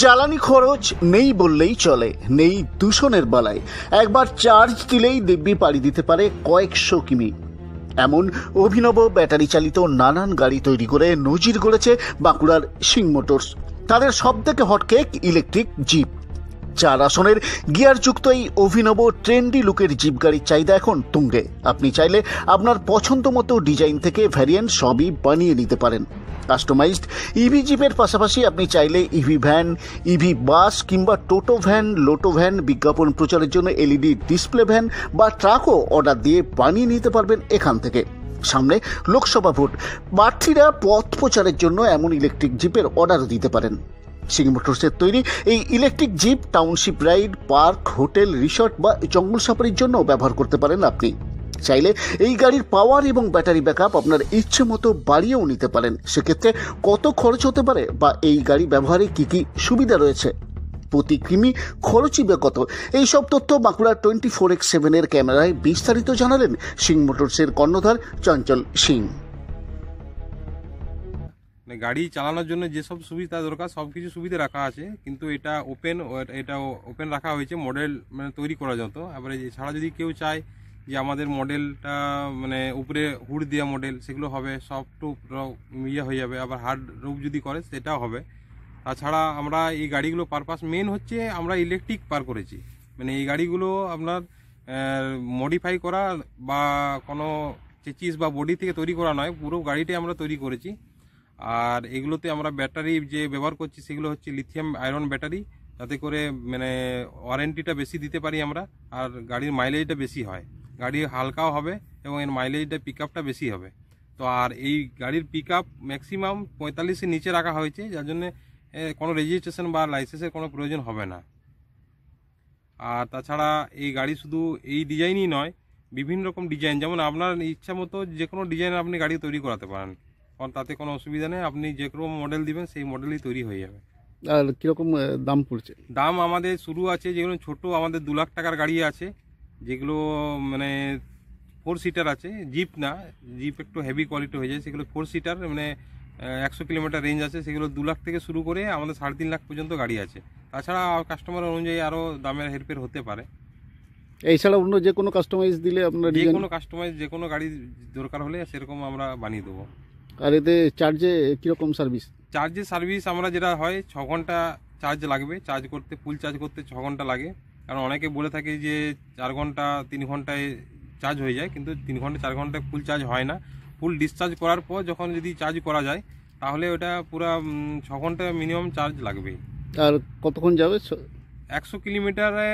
জ্বালানি খরচ নেই বললেই চলে, নেই দূষণের বালায়। একবার চার্জ দিলেই দিব্যি পাড়ি দিতে পারে কয়েকশো কিমি। এমন অভিনব ব্যাটারি চালিত নানান গাড়ি তৈরি করে নজির গড়েছে বাঁকুড়ার সিং মোটরস। তাদের সবথেকে হটকেক ইলেকট্রিক জিপ। 4 আসনের গিয়ারযুক্ত এই অভিনব ট্রেন্ডি লুকের জিপ গাড়ির চাহিদা এখন তুঙ্গে। আপনি চাইলে আপনার পছন্দ মতো ডিজাইন থেকে ভ্যারিয়েন্ট সবই বানিয়ে নিতে পারেন। কাস্টমাইজড ইভি জিপের পাশাপাশি আপনি চাইলে ইভি ভ্যান, ইভি বাস কিংবা টোটো ভ্যান, লোটো ভ্যান, বিজ্ঞাপন প্রচারের জন্য এলইডি ডিসপ্লে ভ্যান বা ট্রাকও অর্ডার দিয়ে বানিয়ে নিতে পারবেন এখান থেকে। সামনে লোকসভা ভোট, প্রার্থীরা পথ প্রচারের জন্য এমন ইলেকট্রিক জিপের অর্ডারও দিতে পারেন। সিং মোটরসের তৈরি এই electric jeep township ride, park, hotel, resort বা জঙ্গল সাফারির জন্য ব্যবহার করতে পারেন আপনি। চাইলে এই গাড়ির পাওয়ার এবং ব্যাটারি ব্যাকআপ আপনার ইচ্ছে মতো বাড়িয়েও নিতে পারেন। সেক্ষেত্রে কত খরচ হতে পারে বা এই গাড়ি ব্যবহারে কি কি সুবিধা রয়েছে, প্রতি কিমি খরচই বা কত, এইসব তথ্য বাঁকুড়া 24x7 এর ক্যামেরায় বিস্তারিত জানালেন সিং মোটরসের কর্ণধার চঞ্চল সিং। গাড়ি চালানোর জন্য যেসব সুবিধা দরকার সব কিছু সুবিধা রাখা আছে, কিন্তু এটা ওপেন রাখা হয়েছে মডেল তৈরি করার জন্য। এবারে এছাড়া যদি কেউ চায় যে আমাদের মডেলটা উপরে হুড দেওয়া মডেল, সেগুলো হবে, সফট ইয়ে হয়ে যাবে। আবার হার্ড রূপ যদি করে সেটাও হবে। তাছাড়া আমরা এই গাড়িগুলো পারপাস মেন হচ্ছে আমরা ইলেকট্রিক পার করেছি। এই গাড়িগুলো আপনার মডিফাই করা বা কোনো চেচিস বা বডি থেকে তৈরি করা নয়, পুরো গাড়িটাই আমরা তৈরি করেছি। আর এগুলোতে আমরা ব্যাটারি যে ব্যবহার করছি সেগুলো হচ্ছে লিথিয়াম আয়রন ব্যাটারি, যাতে করে ওয়ারেন্টিটা বেশি দিতে পারি আমরা, আর গাড়ির মাইলেজটা বেশি হয়। গাড়ি হালকাও হবে এবং এর মাইলেজটা পিক আপটা বেশি হবে। তো আর এই গাড়ির পিক আপ ম্যাক্সিমাম 45-এর নিচে রাখা হয়েছে, যার জন্যে কোনো রেজিস্ট্রেশন বা লাইসেন্সের কোনো প্রয়োজন হবে না। আর তাছাড়া এই গাড়ি শুধু এই ডিজাইনই নয়, বিভিন্ন রকম ডিজাইন, যেমন আপনার ইচ্ছা মতো যে কোনো ডিজাইনের আপনি গাড়ি তৈরি করাতে পারেন, কারণ তাতে কোনো অসুবিধা নেই। আপনি যে কোনো মডেল দিবেন সেই মডেলই তৈরি হয়ে যাবে। আর কীরকম দাম পড়ছে? দাম আমাদের শুরু আছে, যেগুলো ছোট আমাদের 2 লাখ টাকার গাড়ি আছে, যেগুলো 4 সিটার আছে। জিপ না, জিপ একটু হেভি কোয়ালিটি হয়ে যায়, সেগুলো 4 সিটার 100 কিলোমিটার রেঞ্জ আছে, সেগুলো 2 লাখ থেকে শুরু করে আমাদের 3.5 লাখ পর্যন্ত গাড়ি আছে। তাছাড়া কাস্টমার অনুযায়ী আরও দামের হেরফের হতে পারে। এছাড়া অন্য যে কোনো কাস্টমাইজ দিলে আপনার যে কোনো কাস্টমাইজ যে কোনো গাড়ি দরকার হলে সেরকম আমরা বানিয়ে দেবো। আর এতে চার্জে কীরকম সার্ভিস? সার্ভিস আমরা যেটা হয় 6 ঘন্টা চার্জ লাগবে, চার্জ করতে ফুল চার্জ করতে 6 ঘন্টা লাগে। কারণ অনেকে বলে থাকে যে 4 ঘন্টা 3 ঘন্টায় চার্জ হয়ে যায়, কিন্তু 3 ঘন্টা 4 ঘন্টায় ফুল চার্জ হয় না। ফুল ডিসচার্জ করার পর যখন যদি চার্জ করা যায় তাহলে ওটা পুরো 6 ঘন্টা মিনিমাম চার্জ লাগবে। আর কতক্ষণ যাবে? 100 কিলোমিটারে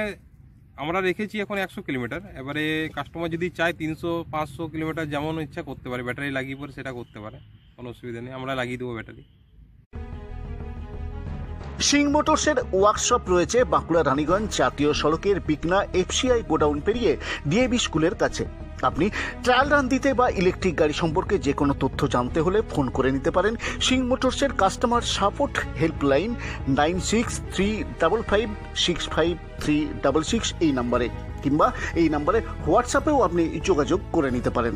আমরা রেখেছি এখন 100 কিলোমিটার। এবারে কাস্টমার যদি চায় 300-500 কিলোমিটার যেমন ইচ্ছা করতে পারে, ব্যাটারি লাগিয়ে পরে সেটা করতে পারে, কোনো অসুবিধা নেই, আমরা লাগিয়ে দেবো ব্যাটারি। সিং মোটরসের ওয়ার্কশপ রয়েছে বাঁকুড়া রানীগঞ্জ জাতীয় সড়কের বিকনা এফসিআই গোডাউন পেরিয়ে ডিএবি স্কুলের কাছে। আপনি ট্রায়াল রান দিতে বা ইলেকট্রিক গাড়ি সম্পর্কে যে কোনো তথ্য জানতে হলে ফোন করে নিতে পারেন সিং মোটরসের কাস্টমার সাপোর্ট হেল্পলাইন 9635565366 এই নাম্বারে, কিংবা এই নাম্বারে হোয়াটসঅ্যাপেও আপনি যোগাযোগ করে নিতে পারেন।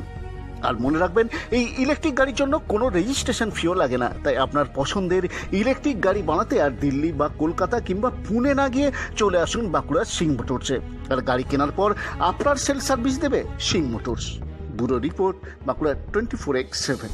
আর মনে রাখবেন, এই ইলেকট্রিক গাড়ির জন্য কোনো রেজিস্ট্রেশন ফিও লাগে না। তাই আপনার পছন্দের ইলেকট্রিক গাড়ি বানাতে আর দিল্লি বা কলকাতা কিংবা পুনে না গিয়ে চলে আসুন বাঁকুড়ার সিং মোটরসে। আর গাড়ি কেনার পর আপনার সেল সার্ভিস দেবে Singh motors. Bureau report, Bankura 24x7।